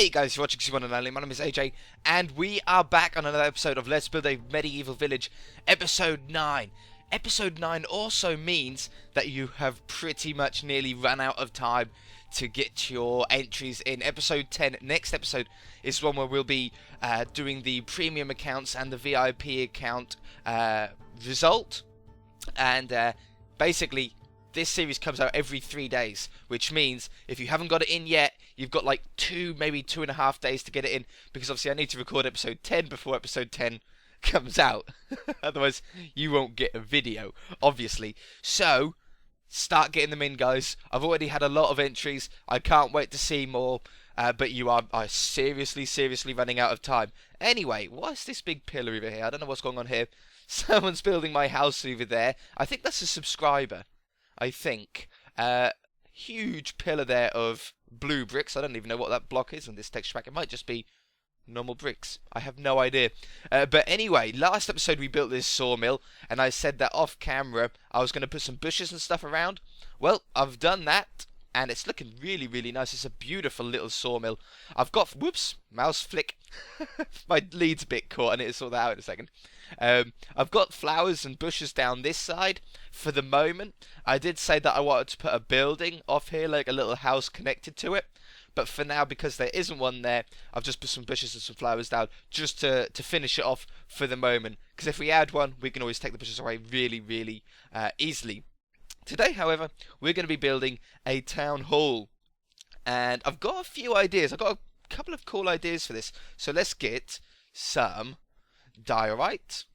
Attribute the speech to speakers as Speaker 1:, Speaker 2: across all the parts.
Speaker 1: Hey guys, you're watching C1 and Only. My name is AJ, and we are back on another episode of Let's Build a Medieval Village, Episode 9. Episode 9 also means that you have pretty much nearly run out of time to get your entries in. Episode 10, next episode, is one where we'll be doing the premium accounts and the VIP account result. And basically, this series comes out every 3 days, which means if you haven't got it in yet, you've got like 2, maybe 2.5 days to get it in, because obviously I need to record episode 10 before episode 10 comes out. Otherwise, you won't get a video, obviously. So, start getting them in, guys. I've already had a lot of entries. I can't wait to see more, but you are seriously running out of time. Anyway, what's this big pillar over here? I don't know what's going on here. Someone's building my house over there. I think that's a subscriber. I think. Huge pillar there of blue bricks. I don't even know what that block is on this texture pack. It might just be normal bricks. I have no idea. But anyway, last episode we built this sawmill, and I said that off camera I was going to put some bushes and stuff around. Well, I've done that, and it's looking really nice. It's a beautiful little sawmill. I've got... Whoops! Mouse flick. My lead's a bit caught. I need to sort that out in a second. I've got flowers and bushes down this side for the moment. I did say that I wanted to put a building off here, like a little house connected to it. But for now, because there isn't one there, I've just put some bushes and some flowers down just to finish it off for the moment. Because if we add one, we can always take the bushes away really easily. Today, however, we're going to be building a town hall. And I've got a few ideas. I've got a couple of cool ideas for this. So let's get some diorite.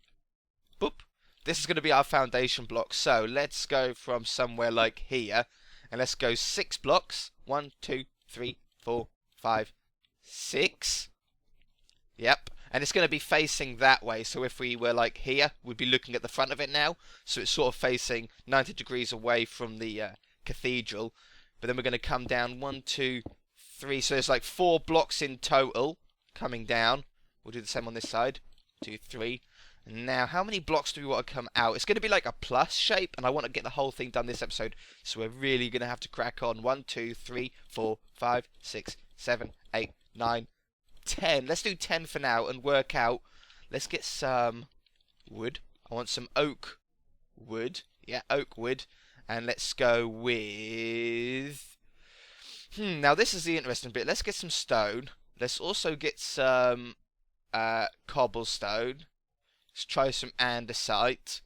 Speaker 1: Boop. This is going to be our foundation block. So let's go from somewhere like here, and let's go 6 blocks. 1, 2, 3, 4, 5, 6. Yep. And it's going to be facing that way. So if we were like here, we'd be looking at the front of it now. So it's sort of facing 90 degrees away from the cathedral. But then we're going to come down 1, 2, 3. So there's like 4 blocks in total coming down. We'll do the same on this side. 2, 3. Now, how many blocks do we want to come out? It's going to be like a plus shape, and I want to get the whole thing done this episode, so we're really going to have to crack on. 1, 2, 3, 4, 5, 6, 7, 8, 9, 10. Let's do 10 for now and work out. Let's get some wood. I want some oak wood. Yeah, oak wood. And let's go with... Now, this is the interesting bit. Let's get some stone. Let's also get some cobblestone. Let's try some andesite,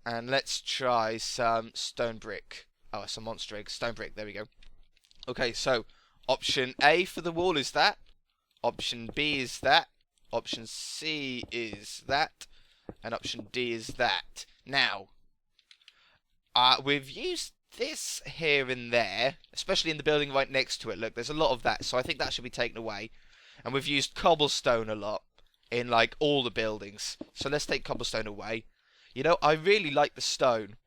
Speaker 1: and let's try some stone brick. Oh, some monster egg. Stone brick, there we go. Okay, so option A for the wall is that. Option B is that. Option C is that. And option D is that. Now, we've used this here and there, especially in the building right next to it. Look, there's a lot of that, so I think that should be taken away. And we've used cobblestone a lot in like all the buildings, so let's take cobblestone away. You know, I really like the stone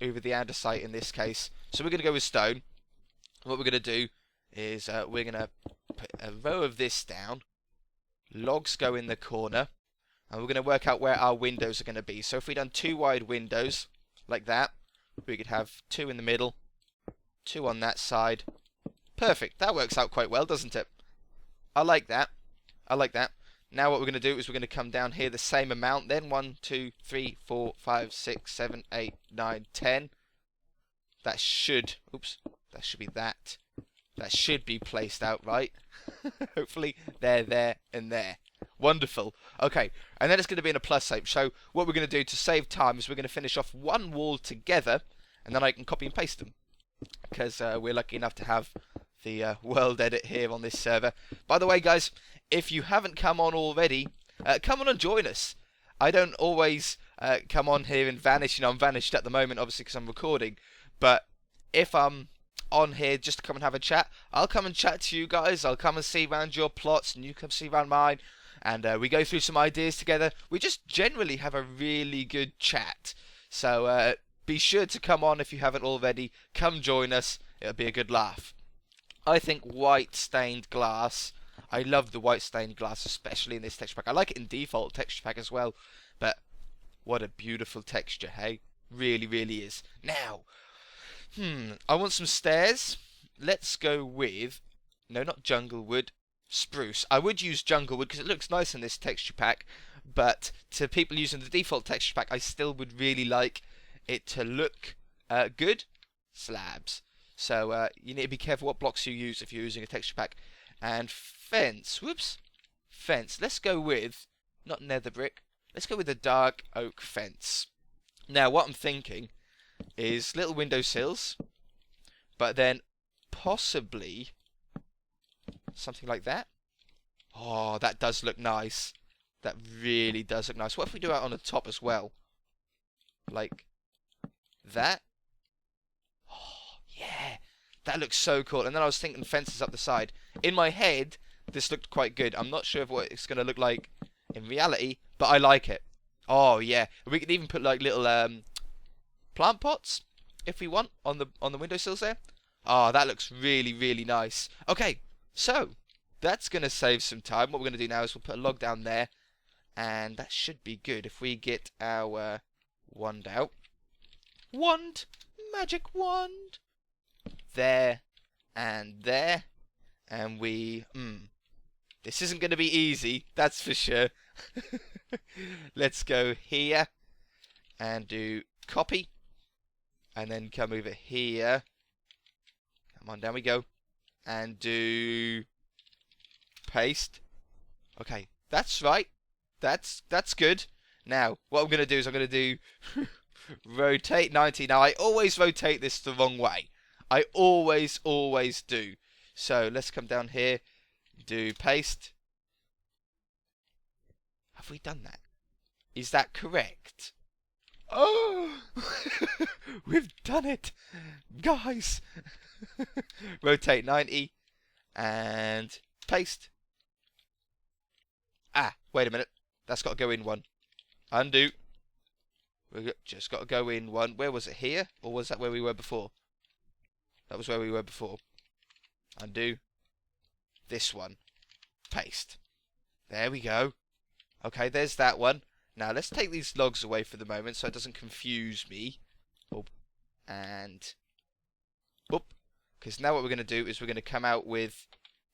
Speaker 1: over the andesite in this case, so we're going to go with stone. What we're going to do is we're going to put a row of this down, logs go in the corner, and we're going to work out where our windows are going to be. So if we done 2 wide windows like that, we could have 2 in the middle, 2 on that side. Perfect. That works out quite well, doesn't it? I like that. I like that. Now what we're going to do is we're going to come down here the same amount then. 1, 2, 3, 4, 5, 6, 7, 8, 9, 10. That should... Oops. That should be that. That should be placed out right. Hopefully there, and there. Wonderful. Okay. And then it's going to be in a plus shape. So what we're going to do to save time is we're going to finish off one wall together, and then I can copy and paste them. Because we're lucky enough to have the world edit here on this server. By the way, guys, if you haven't come on already, come on and join us. I don't always come on here and vanish. You know, I'm vanished at the moment, obviously, because I'm recording. But if I'm on here just to come and have a chat, I'll come and chat to you guys. I'll come and see around your plots, and you come see around mine. And we go through some ideas together. We just generally have a really good chat. So be sure to come on if you haven't already. Come join us. It'll be a good laugh. I think white stained glass... I love the white stained glass, especially in this texture pack. I like it in default texture pack as well, but what a beautiful texture, hey? Really is. Now, I want some stairs. Let's go with, no, not jungle wood, spruce. I would use jungle wood because it looks nice in this texture pack, but to people using the default texture pack, I still would really like it to look good. Slabs. So you need to be careful what blocks you use if you're using a texture pack. And fence. Whoops. Fence. Let's go with, not nether brick, let's go with a dark oak fence. Now what I'm thinking is little windowsills, but then possibly something like that. Oh, that does look nice. That really does look nice. What if we do it on the top as well? Like that? Oh, yeah. That looks so cool. And then I was thinking fences up the side. In my head, this looked quite good. I'm not sure of what it's going to look like in reality, but I like it. Oh, yeah. We could even put like little plant pots, if we want, on the windowsills there. Oh, that looks really, really nice. Okay, so that's going to save some time. What we're going to do now is we'll put a log down there, and that should be good if we get our wand out. Wand! Magic wand! There, and there, and we... This isn't going to be easy, that's for sure. Let's go here, and do copy, and then come over here. Come on, down we go. And do paste. Okay, that's right. That's good. Now, what I'm going to do is I'm going to do rotate 90. Now, I always rotate this the wrong way. I always do. So, let's come down here, do paste. Have we done that? Is that correct? Oh! We've done it! Guys! Rotate 90 and paste. Ah, wait a minute. That's got to go in one. Undo. We've just got to go in one. Where was it? Here? Or was that where we were before? That was where we were before. Undo. This one. Paste. There we go. Okay, there's that one. Now, let's take these logs away for the moment so it doesn't confuse me. Boop. And... boop. Because now what we're going to do is we're going to come out with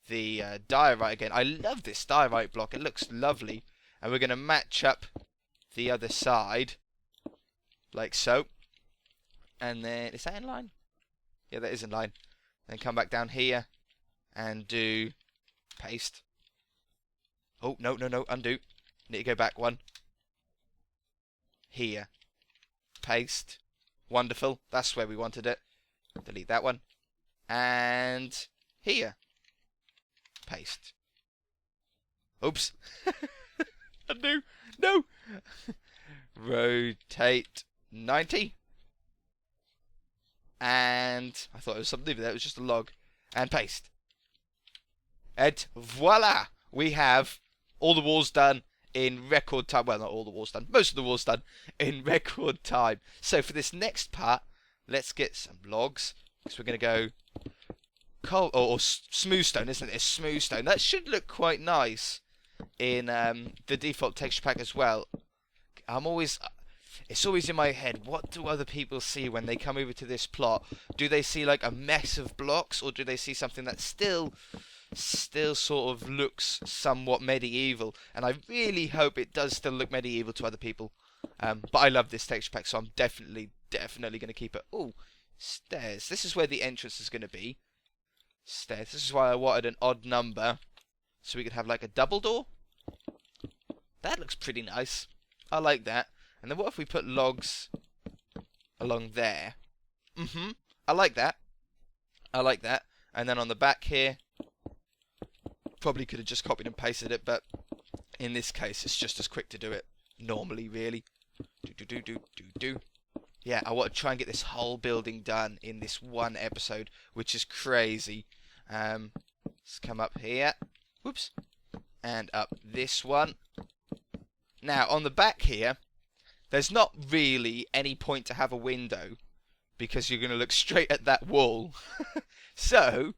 Speaker 1: the diorite again. I love this diorite block. It looks lovely. And we're going to match up the other side. Like so. And then... is that in line? Yeah, that is in line. Then come back down here. And do... paste. Oh, no. Undo. Need to go back one. Here. Paste. Wonderful. That's where we wanted it. Delete that one. And here. Paste. Oops. Undo. No. Rotate 90. And I thought it was something, but that was just a log. And paste. And voila! We have all the walls done in record time. Well, not all the walls done. Most of the walls done in record time. So for this next part, let's get some logs. Because we're going to go coal or smooth stone, isn't it? It's smooth stone. That should look quite nice in the default texture pack as well. It's always in my head, what do other people see when they come over to this plot? Do they see like a mess of blocks, or do they see something that still sort of looks somewhat medieval? And I really hope it does still look medieval to other people. But I love this texture pack, so I'm definitely going to keep it. Oh, stairs. This is where the entrance is going to be. Stairs. This is why I wanted an odd number, so we could have like a double door. That looks pretty nice. I like that. And then what if we put logs along there? I like that. I like that. And then on the back here, probably could have just copied and pasted it, but in this case, it's just as quick to do it normally, really. Do. Yeah, I want to try and get this whole building done in this one episode, which is crazy. Let's come up here. Whoops. And up this one. Now, on the back here, there's not really any point to have a window, because you're going to look straight at that wall. So,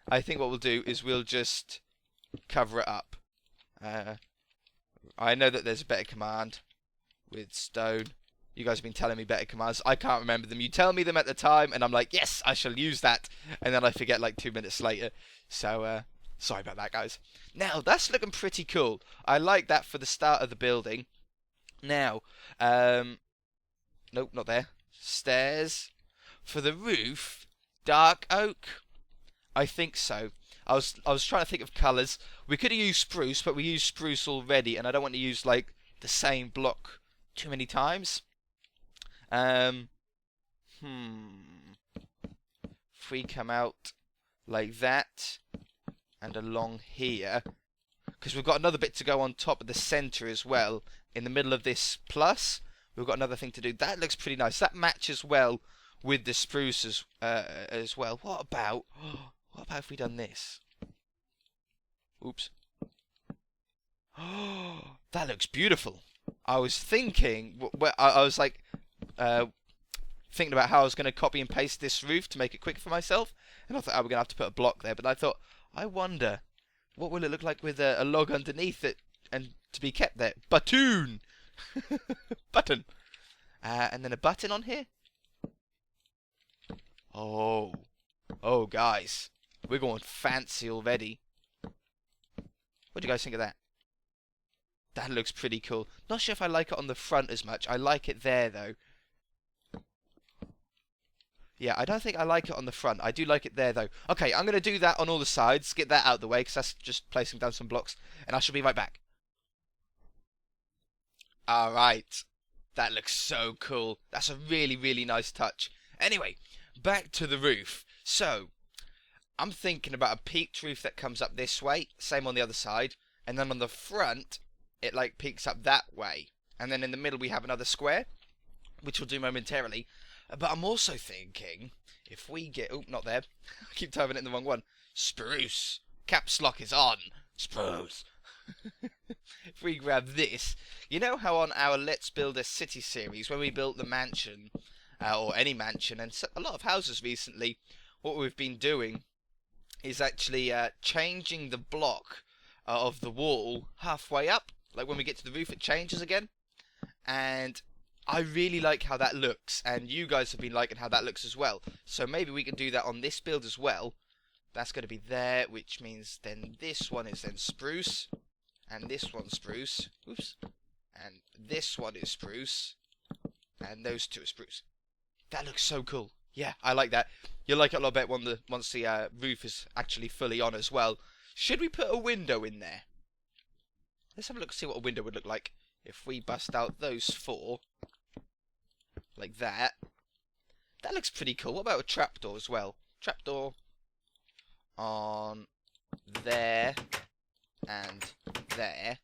Speaker 1: I think what we'll do is we'll just cover it up. I know that there's a better command with stone. You guys have been telling me better commands. I can't remember them. You tell me them at the time, and I'm like, yes, I shall use that. And then I forget like 2 minutes later. So Sorry about that, guys. Now, that's looking pretty cool. I like that for the start of the building. Now, nope, not there. Stairs. For the roof, dark oak? I think so. I was trying to think of colours. We could have used spruce, but we used spruce already, and I don't want to use, like, the same block too many times. If we come out like that, and along here, because we've got another bit to go on top of the centre as well, in the middle of this plus, we've got another thing to do. That looks pretty nice. That matches well with the spruce as well. What about if we done this? Oops. Oh, that looks beautiful. I was thinking, I was like, thinking about how I was going to copy and paste this roof to make it quick for myself, and I thought, we're going to have to put a block there, but I thought, I wonder, what will it look like with a log underneath it, and to be kept there? Button! Button! And then a button on here? Oh, guys, we're going fancy already. What do you guys think of that? That looks pretty cool. Not sure if I like it on the front as much. I like it there, though. Yeah, I don't think I like it on the front. I do like it there, though. Okay, I'm going to do that on all the sides. Get that out of the way, because that's just placing down some blocks. And I shall be right back. Alright. That looks so cool. That's a really, really nice touch. Anyway, back to the roof. So, I'm thinking about a peaked roof that comes up this way. Same on the other side. And then on the front, it like peaks up that way. And then in the middle we have another square, which we'll do momentarily. But I'm also thinking, if we get... Oh, not there. I keep typing it in the wrong one. Spruce. Caps lock is on. Spruce. If we grab this... You know how on our Let's Build a City series, when we built the mansion, or any mansion, and a lot of houses recently, what we've been doing is actually changing the block of the wall halfway up. Like when we get to the roof, it changes again. And I really like how that looks, and you guys have been liking how that looks as well. So maybe we can do that on this build as well. That's going to be there, which means then this one is then spruce, and this one's spruce. Oops. And this one is spruce, and those two are spruce. That looks so cool. Yeah, I like that. You'll like it a lot better once the roof is actually fully on as well. Should we put a window in there? Let's have a look and see what a window would look like if we bust out those four. Like that. That looks pretty cool. What about a trapdoor as well? Trapdoor on there and there.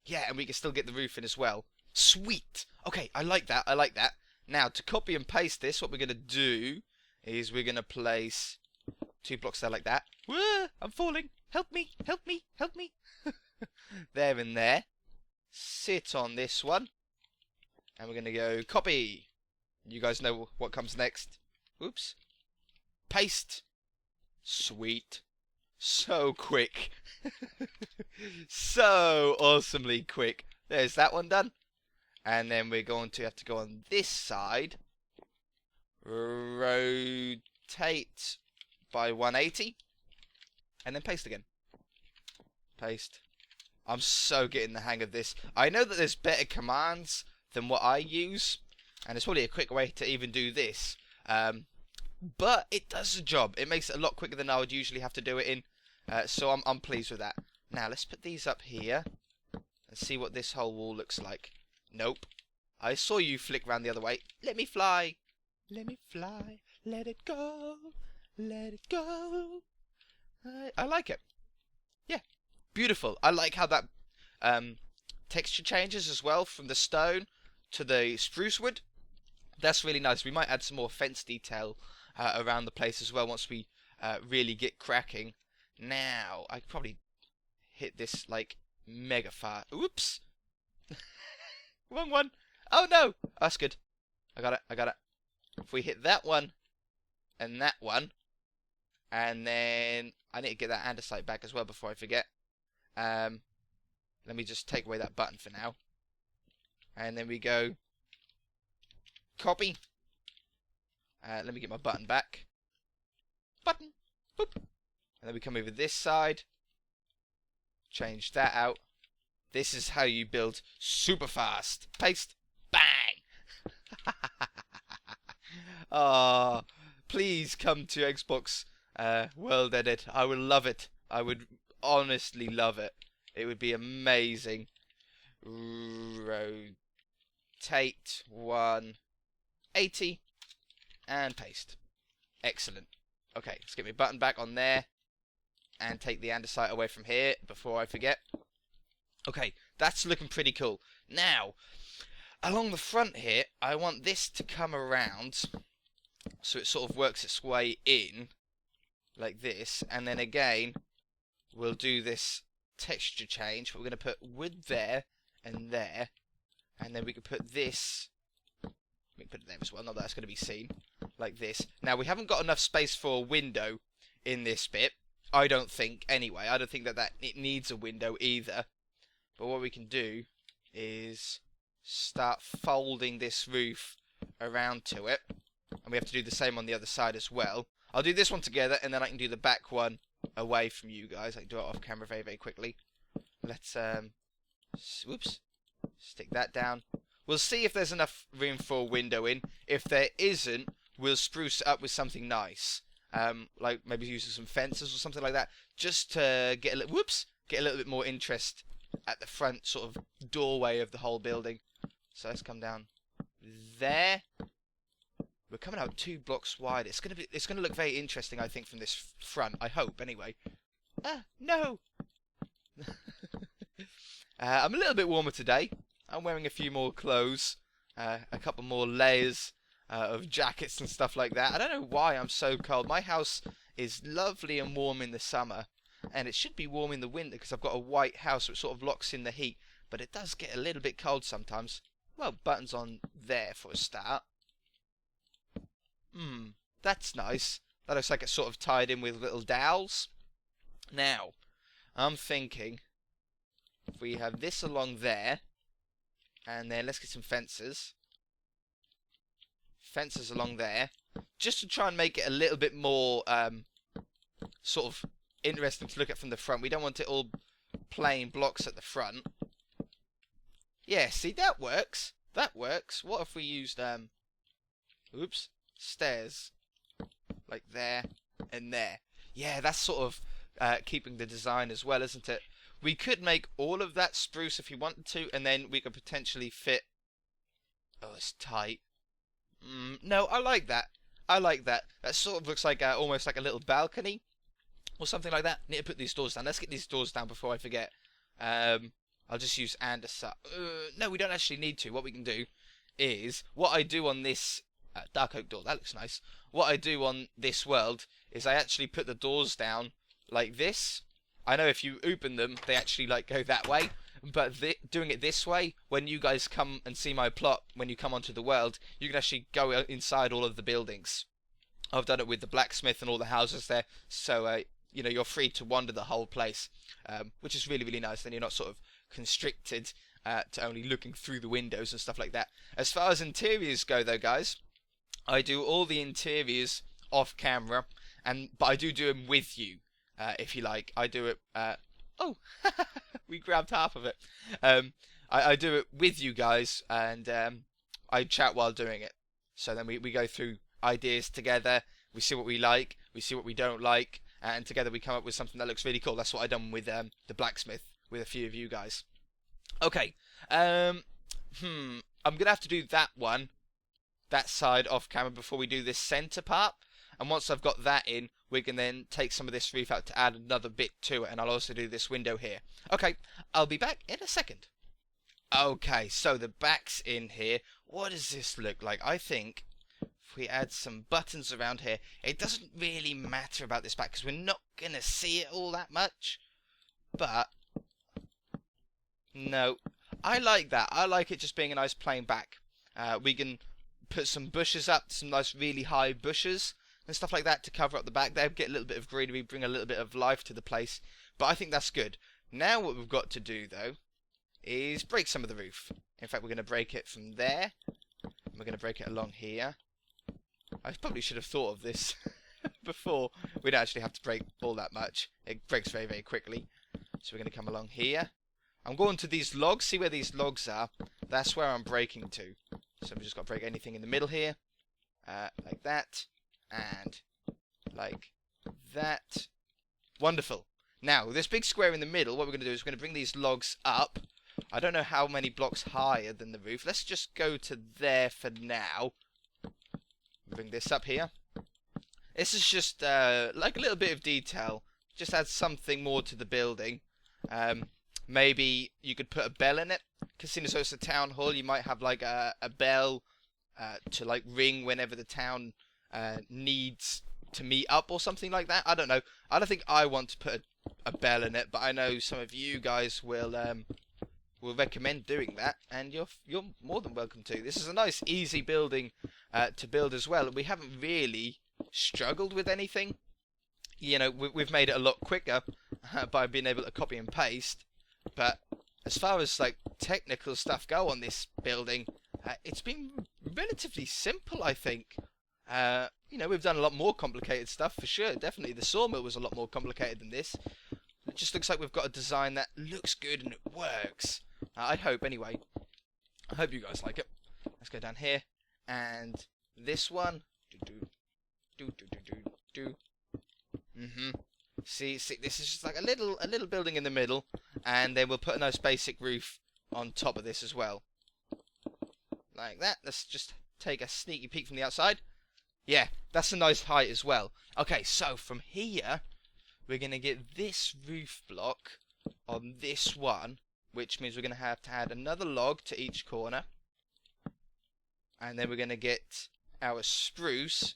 Speaker 1: Yeah, and we can still get the roof in as well. Sweet! Okay, I like that, I like that. Now, to copy and paste this, what we're going to do is we're going to place 2 blocks there like that. Whoa, I'm falling! Help me, help me, help me! There and there. Sit on this one. And we're going to go copy. You guys know what comes next. Oops. Paste. Sweet. So quick. So awesomely quick. There's that one done. And then we're going to have to go on this side. Rotate by 180. And then paste again. Paste. I'm so getting the hang of this. I know that there's better commands than what I use. And it's probably a quick way to even do this. But it does the job. It makes it a lot quicker than I would usually have to do it in. So I'm pleased with that. Now let's put these up here. And see what this whole wall looks like. Nope. I saw you flick round the other way. Let me fly. Let me fly. Let it go. Let it go. I like it. Yeah. Beautiful. I like how that texture changes as well from the stone to the spruce wood. That's really nice. We might add some more fence detail around the place as well once we really get cracking. Now, I could probably hit this like mega far. Oops. Wrong one. Oh no. That's good. I got it. I got it. If we hit that one and that one, and then I need to get that andesite back as well before I forget. Let me just take away that button for now. And then we go copy. Let me get my button back. Button. Boop. And then we come over this side. Change that out. This is how you build super fast. Paste. Bang! Oh, please come to Xbox World Edit. I would love it. I would honestly love it. It would be amazing. Rotate 180 and paste. Excellent. Okay, let's get my button back on there and take the andesite away from here before I forget. Okay, that's looking pretty cool. Now, along the front here, I want this to come around so it sort of works its way in like this, and then again we'll do this texture change. We're going to put wood there and there, and then we can put this, we can put it there as well, not that that's going to be seen, like this. Now we haven't got enough space for a window in this bit, I don't think, anyway. I don't think that it needs a window either, but what we can do is start folding this roof around to it, and we have to do the same on the other side as well. I'll do this one together, and then I can do the back one away from you guys. I can do it off camera very, very quickly. Let's whoops, stick that down. We'll see if there's enough room for a window in. If there isn't, we'll spruce it up with something nice, like maybe using some fences or something like that, just to get a little bit more interest at the front sort of doorway of the whole building. So let's come down there. We're coming out 2 blocks wide. It's gonna look very interesting, I think, from this front. I hope, anyway. No. I'm a little bit warmer today. I'm wearing a few more clothes, a couple more layers of jackets and stuff like that. I don't know why I'm so cold. My house is lovely and warm in the summer, and it should be warm in the winter because I've got a white house, so it sort of locks in the heat. But it does get a little bit cold sometimes. Well, buttons on there for a start. That's nice. That looks like it's sort of tied in with little dowels. Now, I'm thinking if we have this along there, and then let's get some fences. Fences along there, just to try and make it a little bit more sort of interesting to look at from the front. We don't want it all plain blocks at the front. Yeah, see, that works. That works. What if we used oops, stairs like there and there? Yeah, that's sort of keeping the design as well, isn't it? We could make all of that spruce if you wanted to, and then we could potentially fit... Oh, it's tight. No, I like that. I like that. That sort of looks like almost like a little balcony or something like that. Need to put these doors down. Let's get these doors down before I forget. I'll just use andesite. No, we don't actually need to. What we can do is, what I do on this dark oak door, that looks nice. What I do on this world is I actually put the doors down like this. I know if you open them, they actually like go that way. But doing it this way, when you guys come and see my plot, when you come onto the world, you can actually go inside all of the buildings. I've done it with the blacksmith and all the houses there, so you know, you're free to wander the whole place, which is really, really nice. Then you're not sort of constricted to only looking through the windows and stuff like that. As far as interiors go, though, guys, I do all the interiors off camera, but I do them with you, if you like. I do it. Oh, we grabbed half of it. I do it with you guys, and I chat while doing it. So then we go through ideas together. We see what we like, we see what we don't like, and together we come up with something that looks really cool. That's what I done with the blacksmith with a few of you guys. Okay. I'm gonna have to do that side off camera before we do this center part. And once I've got that in, we can then take some of this roof out to add another bit to it, and I'll also do this window here. Okay, I'll be back in a second. Okay, so the back's in here. What does this look like? I think if we add some buttons around here, it doesn't really matter about this back because we're not going to see it all that much. But, no, I like that. I like it just being a nice plain back. We can put some bushes up, some nice really high bushes and stuff like that to cover up the back there, get a little bit of greenery, bring a little bit of life to the place. But I think that's good. Now what we've got to do, though, is break some of the roof. In fact, we're going to break it from there. And we're going to break it along here. I probably should have thought of this before. We don't actually have to break all that much. It breaks very, very quickly. So we're going to come along here. I'm going to these logs. See where these logs are? That's where I'm breaking to. So we've just got to break anything in the middle here. Like that. And like that. Wonderful. Now, this big square in the middle, what we're going to do is we're going to bring these logs up. I don't know how many blocks higher than the roof. Let's just go to there for now. Bring this up here. This is just like a little bit of detail. Just add something more to the building. Maybe you could put a bell in it. Because seeing as though it's a town hall, you might have like a bell to like ring whenever the town needs to meet up or something like that. I don't know. I don't think I want to put a bell in it, but I know some of you guys will recommend doing that, and you're more than welcome to. This is a nice, easy building to build as well. We haven't really struggled with anything. You know, we've made it a lot quicker by being able to copy and paste. But as far as like technical stuff go on this building, it's been relatively simple, I think. You know, we've done a lot more complicated stuff for sure. Definitely, the sawmill was a lot more complicated than this. It just looks like we've got a design that looks good and it works. I hope, anyway. I hope you guys like it. Let's go down here. And this one. See, this is just like a little building in the middle. And then we'll put a nice basic roof on top of this as well. Like that. Let's just take a sneaky peek from the outside. Yeah, that's a nice height as well. Okay, so from here, we're going to get this roof block on this one, which means we're going to have to add another log to each corner. And then we're going to get our spruce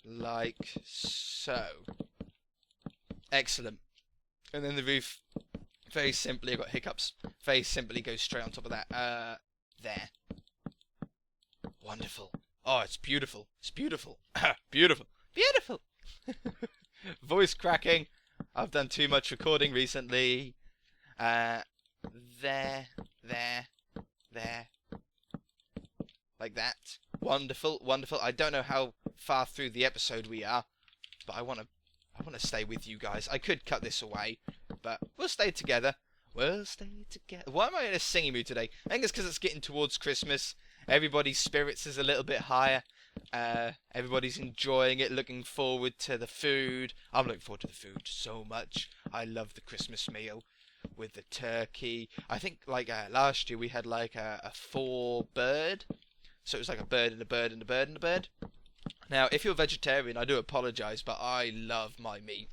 Speaker 1: like so. Excellent. And then the roof, very simply, I've got hiccups, very simply goes straight on top of that. There. Wonderful. Oh, it's beautiful. It's beautiful. Beautiful. Beautiful. Voice cracking. I've done too much recording recently. There. Like that. Wonderful, wonderful. I don't know how far through the episode we are, but I want to stay with you guys. I could cut this away, but we'll stay together. We'll stay together. Why am I in a singing mood today? I think it's because it's getting towards Christmas. Everybody's spirits is a little bit higher. Everybody's enjoying it, looking forward to the food. I'm looking forward to the food so much. I love the Christmas meal with the turkey. I think like last year we had like a 4-bird. So it was like a bird and a bird and a bird and a bird. Now, if you're a vegetarian, I do apologise, but I love my meat.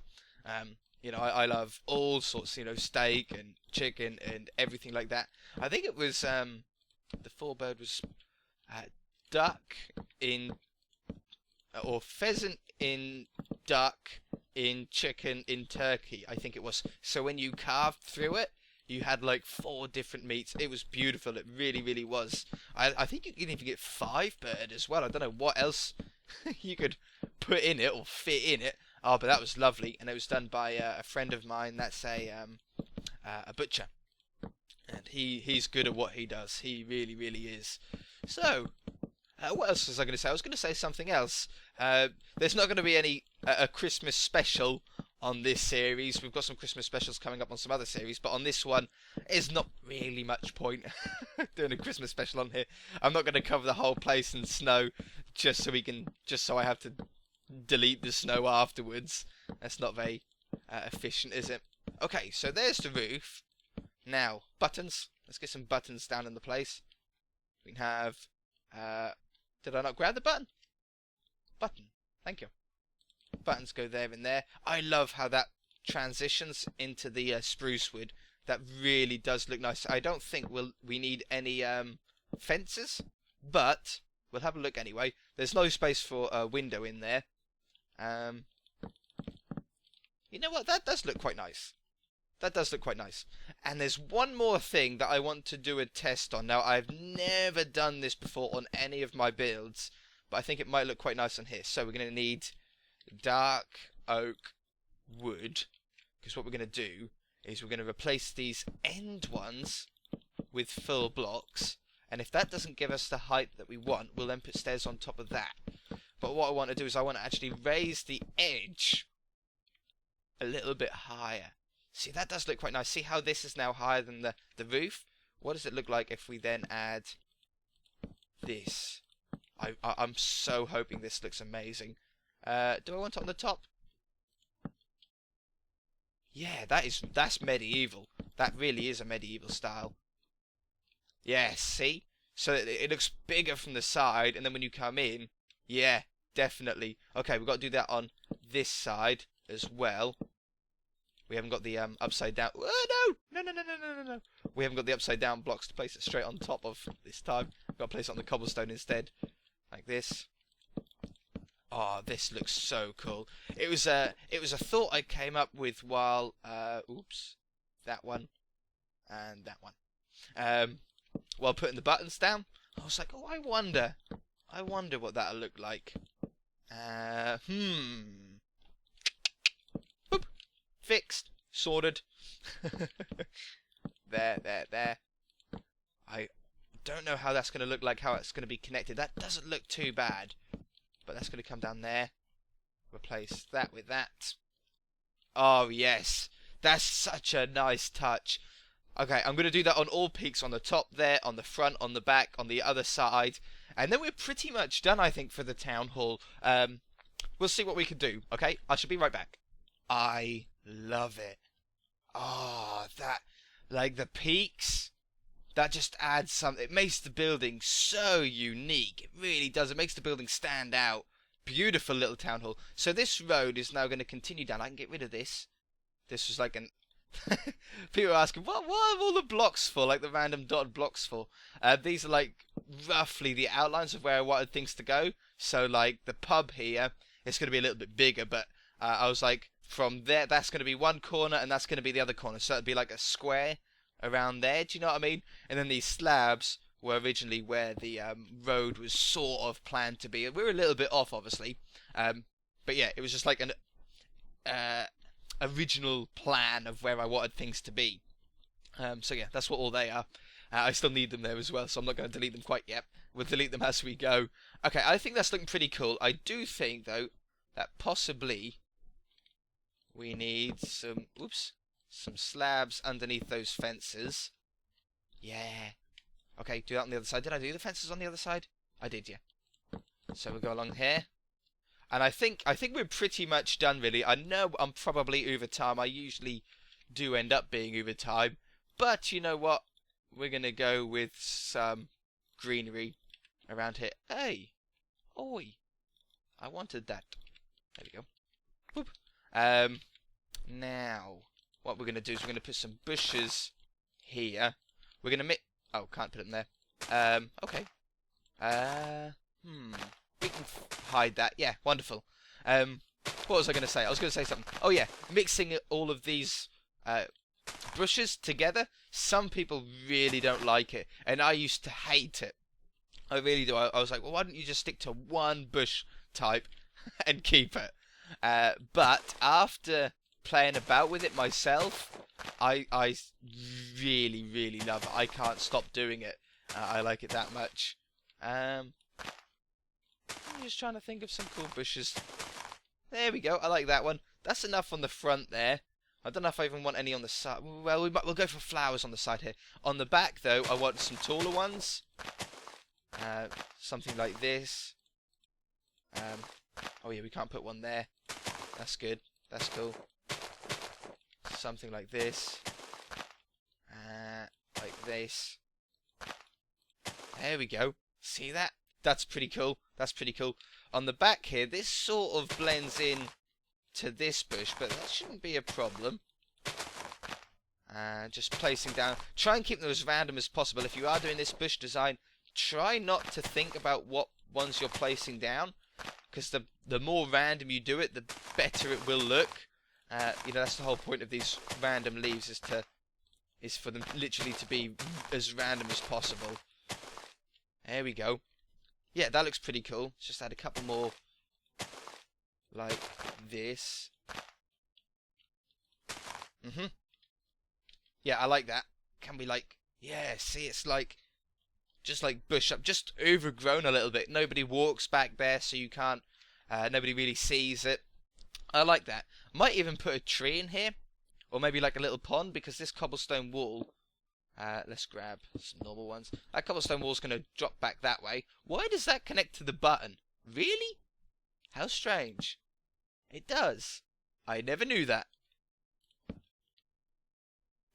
Speaker 1: You know, I love all sorts, you know, steak and chicken and everything like that. I think it was the 4-bird was duck in or pheasant in duck in chicken in turkey, I think it was. So when you carved through it, you had like 4 different meats. It was beautiful. It really, really was. I think you can even get 5-bird as well. I don't know what else you could put in it or fit in it. Oh, but that was lovely, and it was done by a friend of mine. That's a butcher, and he's good at what he does. He really, really is. So, what else was I going to say? I was going to say something else. There's not going to be any a Christmas special on this series. We've got some Christmas specials coming up on some other series, but on this one, there's not really much point doing a Christmas special on here. I'm not going to cover the whole place in snow just so I have to delete the snow afterwards. That's not very efficient, is it? Okay, so there's the roof. Now, buttons. Let's get some buttons down in the place. We can have... did I not grab the button? Button. Thank you. Buttons go there and there. I love how that transitions into the spruce wood. That really does look nice. I don't think we need any fences, but we'll have a look anyway. There's no space for a window in there. You know what? That does look quite nice. That does look quite nice. And there's one more thing that I want to do a test on. Now, I've never done this before on any of my builds, but I think it might look quite nice on here. So we're going to need dark oak wood, because what we're going to do is we're going to replace these end ones with full blocks, and if that doesn't give us the height that we want, we'll then put stairs on top of that. But what I want to do is I want to actually raise the edge a little bit higher. See, that does look quite nice. See how this is now higher than the roof? What does it look like if we then add this? I'm so hoping this looks amazing. Do I want it on the top? Yeah, that's medieval. That really is a medieval style. Yeah, see? So it looks bigger from the side, and then when you come in, yeah, definitely. Okay, we've got to do that on this side as well. We haven't got the upside down. Oh, no! No. We haven't got the upside down blocks to place it straight on top of this time. We've got to place it on the cobblestone instead, like this. Oh, this looks so cool. It was a thought I came up with while oops, that one and that one. While putting the buttons down, I was like, oh, I wonder what that'll look like. Boop. Fixed. Sorted. There. I don't know how that's going to look like, how it's going to be connected. That doesn't look too bad. But that's going to come down there. Replace that with that. Oh, yes. That's such a nice touch. Okay, I'm going to do that on all peaks, on the top there, on the front, on the back, on the other side. And then we're pretty much done, I think, for the town hall. We'll see what we can do, okay? I shall be right back. I love it. Oh, that, like the peaks, that just adds something. It makes the building so unique. It really does. It makes the building stand out. Beautiful little town hall. So this road is now going to continue down. I can get rid of this. This was like an... People are asking, what are all the blocks for? Like the random dotted blocks for? These are like roughly the outlines of where I wanted things to go. So like the pub here, it's going to be a little bit bigger, but I was like, from there, that's going to be one corner and that's going to be the other corner. So it'd be like a square around there. Do you know what I mean? And then these slabs were originally where the road was sort of planned to be. We were a little bit off, obviously. But yeah, it was just like an original plan of where I wanted things to be. So yeah, that's what all they are. I still need them there as well, so I'm not going to delete them quite yet. We'll delete them as we go. Okay, I think that's looking pretty cool. I do think, though, that possibly we need some slabs underneath those fences. Yeah. Okay, do that on the other side. Did I do the fences on the other side? I did, yeah. So we'll go along here. And I think we're pretty much done, really. I know I'm probably over time. I usually do end up being over time. But you know what? We're going to go with some greenery around here. Hey! Oi! I wanted that. There we go. Boop. Now, what we're going to do is we're going to put some bushes here. We're going to oh, can't put them there. Okay. We can hide that. Yeah, wonderful. What was I going to say? I was going to say something. Oh yeah, mixing all of these bushes together. Some people really don't like it, and I used to hate it. I really do. I was like, well, why don't you just stick to one bush type and keep it? But after playing about with it myself, I really, really love it. I can't stop doing it. I like it that much. I'm just trying to think of some cool bushes. There we go. I like that one. That's enough on the front there. I don't know if I even want any on the side. Well, we'll go for flowers on the side here. On the back, though, I want some taller ones. Something like this. Oh yeah, we can't put one there. That's good. That's cool. Something like this. Like this. There we go. See that? That's pretty cool. That's pretty cool. On the back here, this sort of blends in to this bush, but that shouldn't be a problem. Just placing down. Try and keep them as random as possible. If you are doing this bush design, try not to think about what ones you're placing down, because the more random you do it, the better it will look. You know, that's the whole point of these random leaves, is for them literally to be as random as possible. There we go. Yeah, that looks pretty cool. Let's just add a couple more like this. Yeah, I like that. Can we like, yeah, see, it's like just like bush up, just overgrown a little bit. Nobody walks back there, so you can't Nobody really sees it. I like that. Might even put a tree in here, or maybe like a little pond, because this cobblestone wall. Let's grab some normal ones. That cobblestone wall's going to drop back that way. Why does that connect to the button? Really? How strange. It does. I never knew that.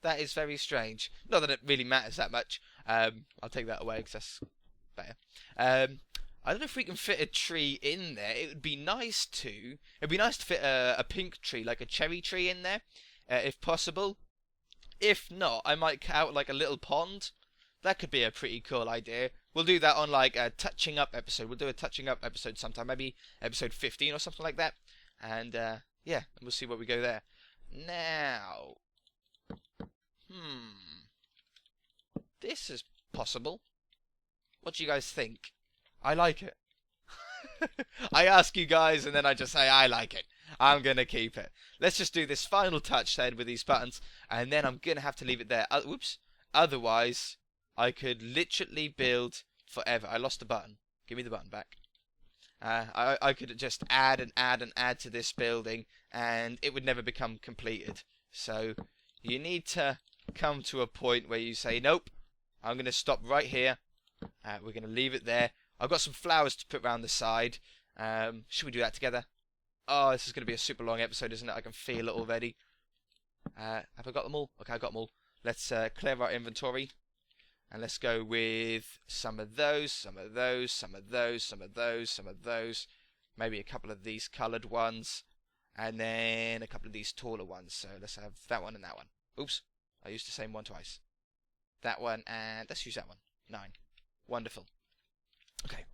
Speaker 1: That is very strange. Not that it really matters that much. I'll take that away because that's better. I don't know if we can fit a tree in there. It would be nice to. It'd be nice to fit a pink tree, like a cherry tree in there, if possible. If not, I might cut out like a little pond. That could be a pretty cool idea. We'll do that on like a touching up episode. We'll do a touching up episode sometime, maybe episode 15 or something like that. And yeah, we'll see where we go there. Now, this is possible. What do you guys think? I like it. I ask you guys and then I just say I like it. I'm going to keep it. Let's just do this final touch then with these buttons, and then I'm going to have to leave it there. Whoops. Otherwise, I could literally build forever. I lost the button. Give me the button back. I could just add and add and add to this building, and it would never become completed. So you need to come to a point where you say, nope, I'm going to stop right here. We're going to leave it there. I've got some flowers to put around the side. Should we do that together? Oh, this is going to be a super long episode, isn't it? I can feel it already. Have I got them all? Okay, I got them all. Let's clear our inventory. And let's go with some of those, some of those, some of those, some of those, some of those. Maybe a couple of these coloured ones. And then a couple of these taller ones. So let's have that one and that one. Oops, I used the same one twice. That one, and let's use that one. 9. Wonderful. Okay.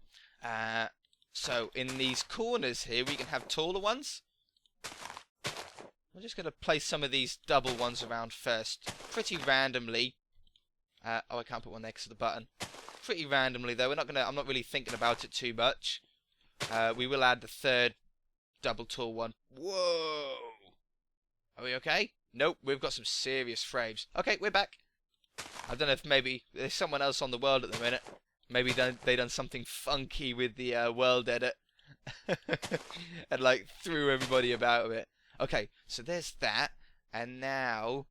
Speaker 1: So in these corners here, we can have taller ones. I'm just going to place some of these double ones around first, pretty randomly. Oh, I can't put one there because of the button. Pretty randomly though. I'm not really thinking about it too much. We will add the third double tall one. Whoa! Are we okay? Nope. We've got some serious frames. Okay, we're back. I don't know if maybe there's someone else on the world at the minute. Maybe they done something funky with the world edit and like threw everybody about a bit. Okay, so there's that, and now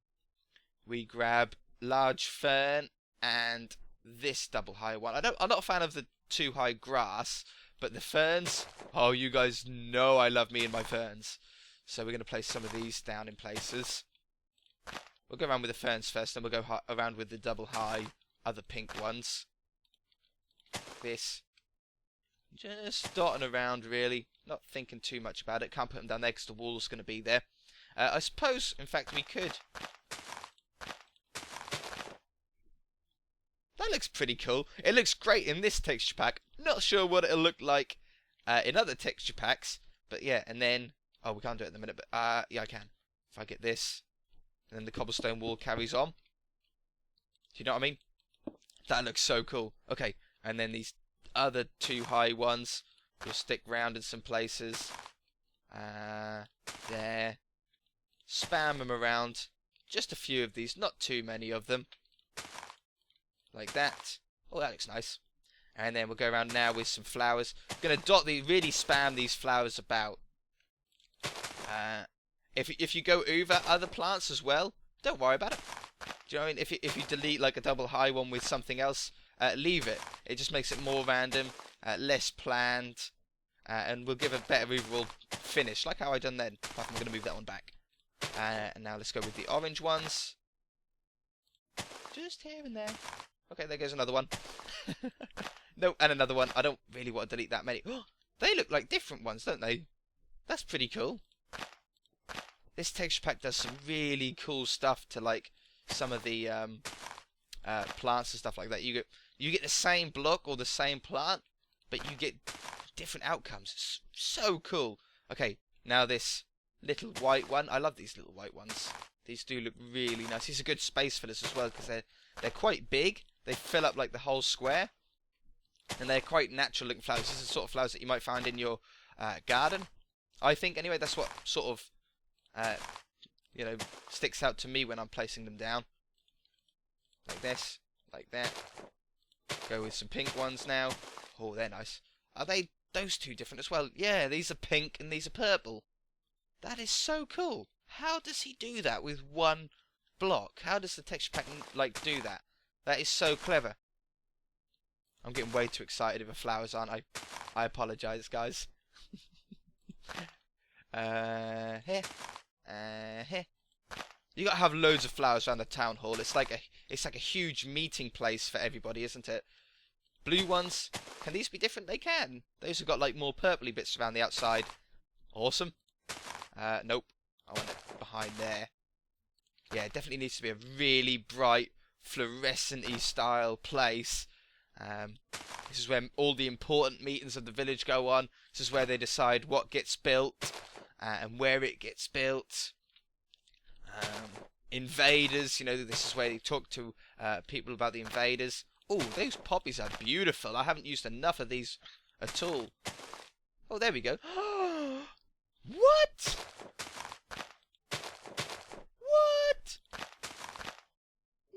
Speaker 1: we grab large fern and this double high one. I'm not a fan of the too high grass, but the ferns. Oh, you guys know I love me and my ferns. So we're gonna place some of these down in places. We'll go around with the ferns first, then we'll go around with the double high other pink ones. This. Just dotting around, really. Not thinking too much about it. Can't put them down there because the wall's going to be there. I suppose, in fact, we could. That looks pretty cool. It looks great in this texture pack. Not sure what it'll look like in other texture packs. But yeah, and then... Oh, we can't do it in a minute, but yeah, I can. If I get this, and then the cobblestone wall carries on. Do you know what I mean? That looks so cool. Okay, and then these other two high ones will stick round in some places. There. Spam them around. Just a few of these, not too many of them. Like that. Oh, that looks nice. And then we'll go around now with some flowers. I'm going to really spam these flowers about. If you go over other plants as well, don't worry about it. Do you know what I mean? If you delete like a double high one with something else, leave it. It just makes it more random, less planned, and will give a better overall finish, like how I done then. I'm going to move that one back. And now let's go with the orange ones. Just here and there. Okay, there goes another one. No, and another one. I don't really want to delete that many. They look like different ones, don't they? That's pretty cool. This texture pack does some really cool stuff to like some of the plants and stuff like that. You get the same block or the same plant, but you get different outcomes. It's so cool. Okay, now this little white one. I love these little white ones. These do look really nice. These are good space fillers as well because they're quite big. They fill up like the whole square, and they're quite natural looking flowers. This is the sort of flowers that you might find in your garden. I think anyway. That's what sort of sticks out to me when I'm placing them down. Like this, like that. Go with some pink ones now. Oh, they're nice. Are they those two different as well. Yeah, these are pink and these are purple. That is so cool. How does he do that with one block? How does the texture pack like do that? That is so clever. I'm getting way too excited over flowers, aren't I? I apologise, guys. Here. Here. You gotta have loads of flowers around the town hall. It's like a huge meeting place for everybody, isn't it? Blue ones. Can these be different? They can. Those have got like more purpley bits around the outside. Awesome. Nope. I want it behind there. Yeah, it definitely needs to be a really bright, fluorescent-y style place. This is where all the important meetings of the village go on. This is where they decide what gets built and where it gets built. Invaders, you know, this is where they talk to people about the invaders. Oh, those poppies are beautiful. I haven't used enough of these at all. Oh, there we go. What? What?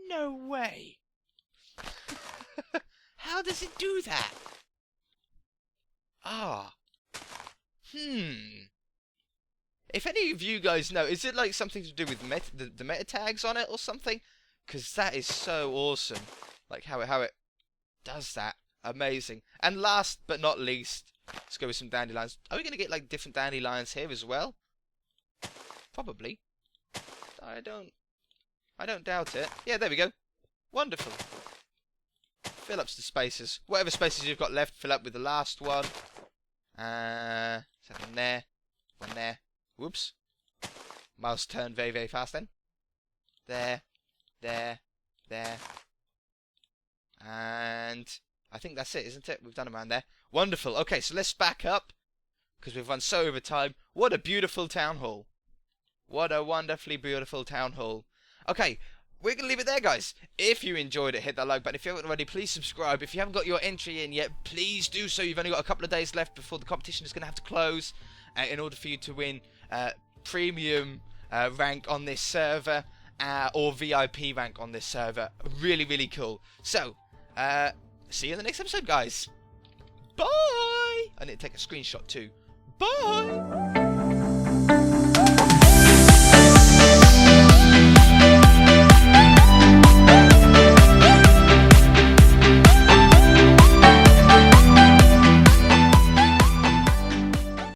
Speaker 1: No way. How does it do that? Ah. If any of you guys know, is it like something to do with the meta tags on it or something? Because that is so awesome. Like how it does that. Amazing. And last but not least, let's go with some dandelions. Are we going to get like different dandelions here as well? Probably. I don't doubt it. Yeah, there we go. Wonderful. Fill up the spaces. Whatever spaces you've got left, fill up with the last one. One there. One there. Whoops. Mouse turned very, very fast then. There. There. There. And I think that's it, isn't it? We've done around there. Wonderful. Okay, so let's back up, because we've run so over time. What a beautiful town hall. What a wonderfully beautiful town hall. Okay, we're going to leave it there, guys. If you enjoyed it, hit that like button. If you haven't already, please subscribe. If you haven't got your entry in yet, please do so. You've only got a couple of days left before the competition is going to have to close in order for you to win premium rank on this server or VIP rank on this server. Really, really cool. So, see you in the next episode, guys. Bye! I need to take a screenshot too. Bye!